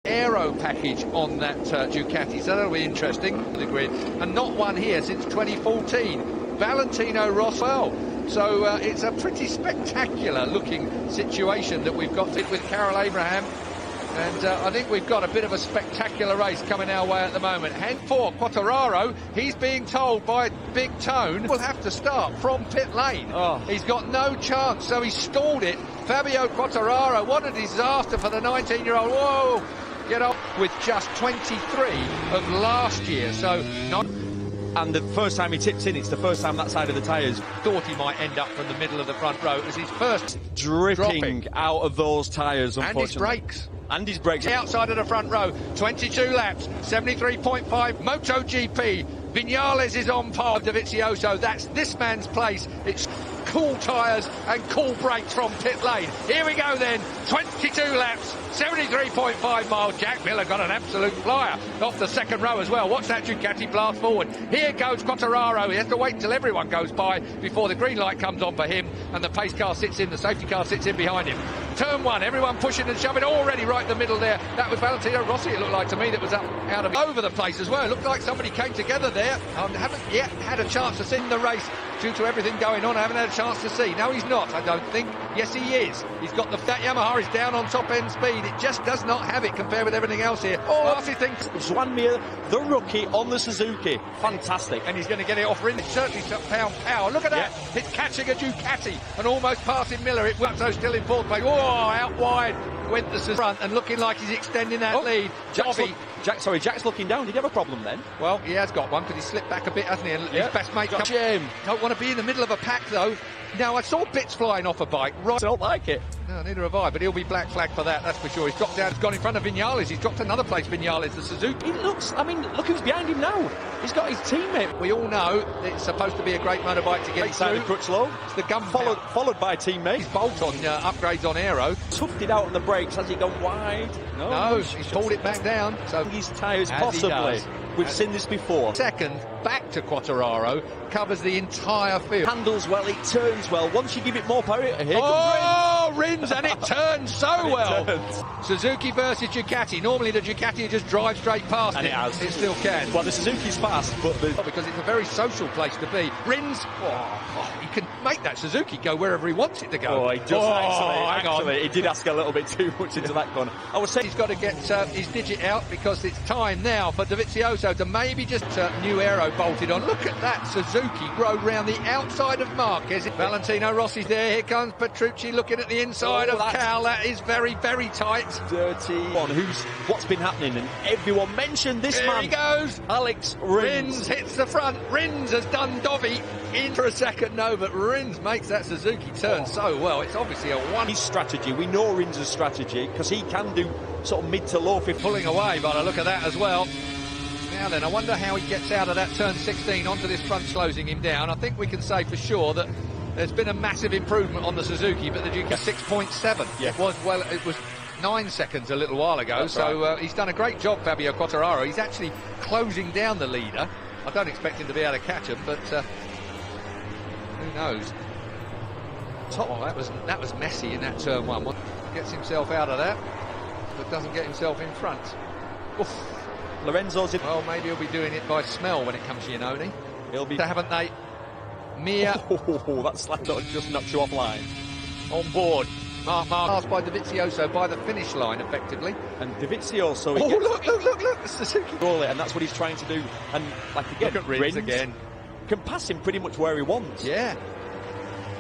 Aero package on that Ducati, so that'll be interesting for the grid, and not one here since 2014. Valentino Rossi. So it's a pretty spectacular looking situation that we've got with Carol Abraham, and I think we've got a bit of a spectacular race coming our way at the moment. Hand for Quartararo, he's being told by Big Tone will have to start from pit lane. He's got no chance, so he stalled it. Fabio Quartararo, what a disaster for the 19-year-old. Whoa! Get off with just 23 of last year, so not. And the first time he tips in, it's the first time that side of the tyres. Thought he might end up from the middle of the front row as his first dripping out of those tyres, unfortunately. And his brakes. And his brakes. The outside of the front row, 22 laps, 73.5, Moto GP. Vinales is on par with Dovizioso. That's this man's place. It's cool tyres and cool brakes from pit lane. Here we go then, 22 laps, 73.5 miles. Jack Miller got an absolute flyer off the second row as well. Watch that Ducati blast forward. Here goes Quartararo. He has to wait until everyone goes by before the green light comes on for him, and the pace car sits in, the safety car sits in behind him. Turn one, everyone pushing and shoving already right in the middle there. That was Valentino Rossi, it looked like to me, that was up out of over the place as well. It looked like somebody came together there. I haven't yet had a chance to see the race due to everything going on. I haven't had a chance to see. No, he's not, I don't think. Yes, he is. He's got that Yamaha is down on top end speed. It just does not have it compared with everything else here. Marcy thinks Juan Mir, the rookie on the Suzuki. Fantastic. And he's going to get it off Rins. Certainly pound power. Look at that. It's catching a Ducati and almost passing Miller. It works, though, still in fourth place. Whoa, out wide went the front and looking like he's extending that lead. Jack's looking down. Did he have a problem then? Well, he has got one because he slipped back a bit, hasn't he? And his best mate got Jim. Don't want to be in the middle of a pack, though. Now, I saw bits flying off a bike. Right. I don't like it. No, neither have I, but he'll be black flagged for that, that's for sure. He's dropped down, he's gone in front of Vinales. He's dropped another place, Vinales, the Suzuki. He looks, I mean, look who's behind him now. He's got his teammate. We all know it's supposed to be a great motorbike to get through. Crutchlow. It's the gun followed by teammate. He's bolt-on upgrades on aero. Toughed it out on the brakes. Has he gone wide? No, he's pulled it back down. So his tyres possibly. We've seen this before. Second, back to Quartararo, covers the entire field. Handles well, it turns well. Once you give it more power, here comes Rins, and it turns so well. Suzuki versus Ducati. Normally the Ducati just drives straight past and it has. It still can. Well, the Suzuki's fast, but because it's a very social place to be. Rins, he can make that Suzuki go wherever he wants it to go. He does actually. He did ask a little bit too much into that corner. I would say he's got to get his digit out because it's time now for Dovizioso to maybe just new aero bolted on. Look at that Suzuki road round the outside of Marquez. Valentino Rossi's there. Here comes Petrucci looking at the inside of Cal. That is very, very tight. Dirty one. What's been happening? And everyone mentioned this man. Here he goes. Alex Rins hits the front. Rins has done Dovi in for a second. No, but Rins makes that Suzuki turn so well. It's obviously a one. His strategy. We know Rins' strategy because he can do sort of mid to low 50. Pulling away, but I look at that as well. Now then, I wonder how he gets out of that turn 16 onto this front, closing him down. I think we can say for sure that there's been a massive improvement on the Suzuki, but the Ducati 6.7. Yeah. It was 9 seconds a little while ago. That's so right. He's done a great job, Fabio Quartararo. He's actually closing down the leader. I don't expect him to be able to catch him, but who knows? That was messy in that turn one. Gets himself out of that, but doesn't get himself in front. Oof. Lorenzo's in. Well, maybe he'll be doing it by smell when it comes to Iannone. He'll be. Haven't they? Mia. That slap just knocked you offline. On board. Mark passed by Dovizioso by the finish line, effectively. And Dovizioso. Look! Suzuki. Roll it, and that's what he's trying to do. And like again, look at Rins again. Can pass him pretty much where he wants. Yeah.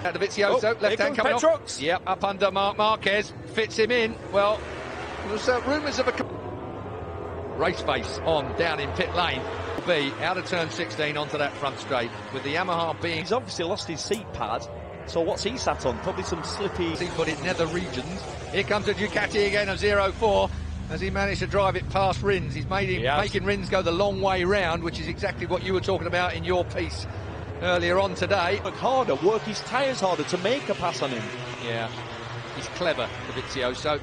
Dovizioso, left hand coming off. Yep, up under Marquez. Fits him in. Well, there's rumours of a race face on down in pit lane. Will be out of turn 16 onto that front straight with the Yamaha being. He's obviously lost his seat pad. So what's he sat on? Probably some slippy. He put it nether regions. Here comes a Ducati again of 0-4 as he managed to drive it past Rins. He's making Rins go the long way round, which is exactly what you were talking about in your piece earlier on today. Work his tyres harder to make a pass on him. Yeah, he's clever, Dovizioso.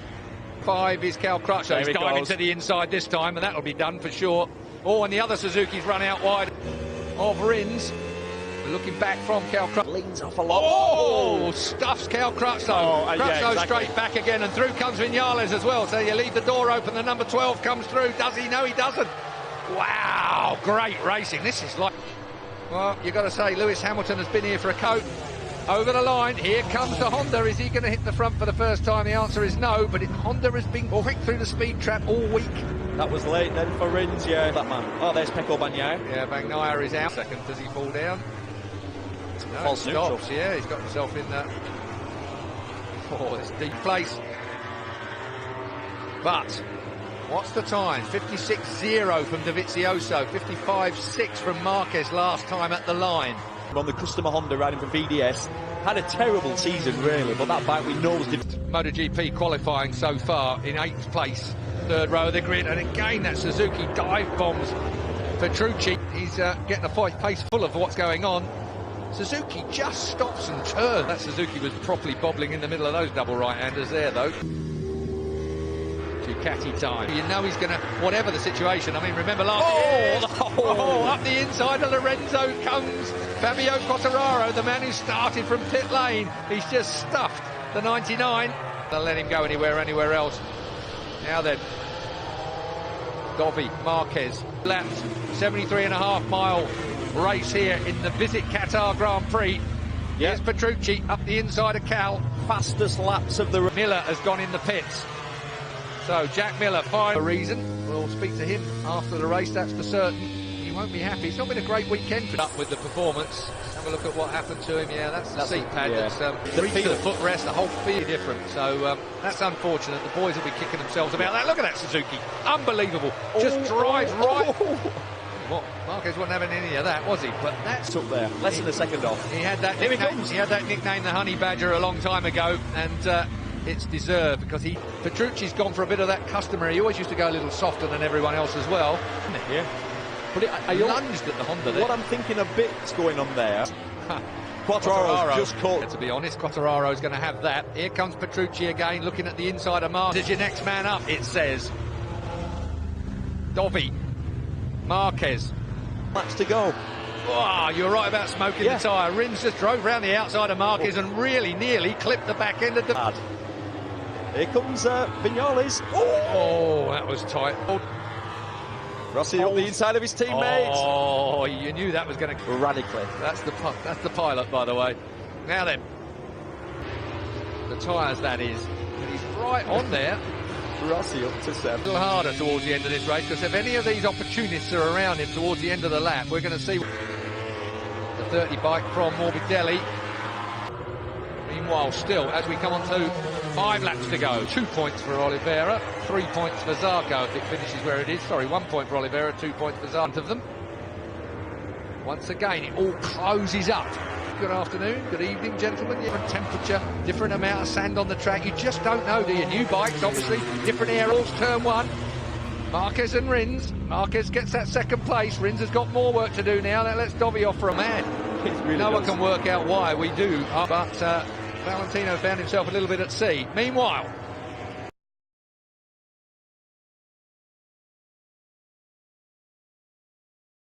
5 is Cal Crutchlow. He's diving to the inside this time, and that'll be done for sure. And the other Suzuki's run out wide of Rins. Looking back from Cal Crutchlow. Leans off a lot. Oh, stuffs Cal Crutchlow. Yeah, Crutchlow exactly. straight back again, and through comes Vinales as well. So you leave the door open, the number 12 comes through. Does he? No, he doesn't. Wow, great racing. This is like... Well, you've got to say, Lewis Hamilton has been here for a coat. Over the line, here comes the Honda. Is he going to hit the front for the first time? The answer is no, but Honda has been quick through the speed trap all week. That was late then for Rins, yeah. That man. Oh, there's Pecco Bagnaia. Yeah, Bagnaia is out. Second, does he fall down? No, False he neutral. stops. Yeah, he's got himself in that. Oh, it's deep place. But what's the time? 56.0 from Dovizioso, 55.6 from Marquez last time at the line. On the customer Honda riding for VDS. Had a terrible season, really, but that bike we know was different. Moto GP qualifying so far in 8th place, third row of the grid, and again that Suzuki dive bombs Petrucci. He's getting a pace full of what's going on. Suzuki just stops and turns. That Suzuki was properly bobbling in the middle of those double right-handers there, though. Ducati time. You know he's going to, whatever the situation. I mean, remember last year? Oh, up the inside of Lorenzo comes Fabio Quartararo, the man who started from pit lane. He's just stuffed the 99. They'll let him go anywhere else. Now then, Dobby, Marquez, laps, 73.5 mile race here in the Visit Qatar Grand Prix. Here's Petrucci up the inside of Cal. Fastest laps of the... Miller has gone in the pits. So Jack Miller, fine reason. We'll speak to him after the race, that's for certain. He won't be happy. It's not been a great weekend for up with the performance. Have a look at what happened to him. Yeah, that's the seat pad. Yeah. That's reach to the footrest, the whole feel different. So that's unfortunate. The boys will be kicking themselves about that. Look at that Suzuki. Unbelievable. Just drives right. What? Marquez wasn't having any of that, was he? But that's up there. Less than a second off. He had that nickname, the Honey Badger, a long time ago, and it's deserved because Petrucci's gone for a bit of that customary. He always used to go a little softer than everyone else as well. Yeah. But I lunged at the Honda there. What I'm thinking a bit's going on there. Quartararo's just caught. To be honest, Quartararo's going to have that. Here comes Petrucci again, looking at the inside of Marquez. Is your next man up, it says. Dobby. Marquez. Laps to go. Oh, you're right about smoking the tyre. Rins just drove round the outside of Marquez and really nearly clipped the back end of the... Here comes Vinales. Oh, that was tight. Rossi on the inside of his teammates. Oh, you knew that was going to... Radically. That's the pilot, by the way. Now then. The tyres, that is. And he's right on there. Rossi up to 7. A little harder towards the end of this race, because if any of these opportunists are around him towards the end of the lap, we're going to see the 30 bike from Morbidelli. Meanwhile, still, as we come on to 5 laps to go, 2 points for Oliveira, 3 points for Zarco if it finishes where it is. Sorry, 1 point for Oliveira, 2 points for Zarco of them. Once again, it all closes up. Good afternoon, good evening, gentlemen. Different temperature, different amount of sand on the track. You just don't know, do you? New bikes, obviously, different aerials. Turn 1. Marquez and Rins. Marquez gets that second place. Rins has got more work to do now. That lets Dobby off for a man. Really no one can work out why we do, but Valentino found himself a little bit at sea. Meanwhile,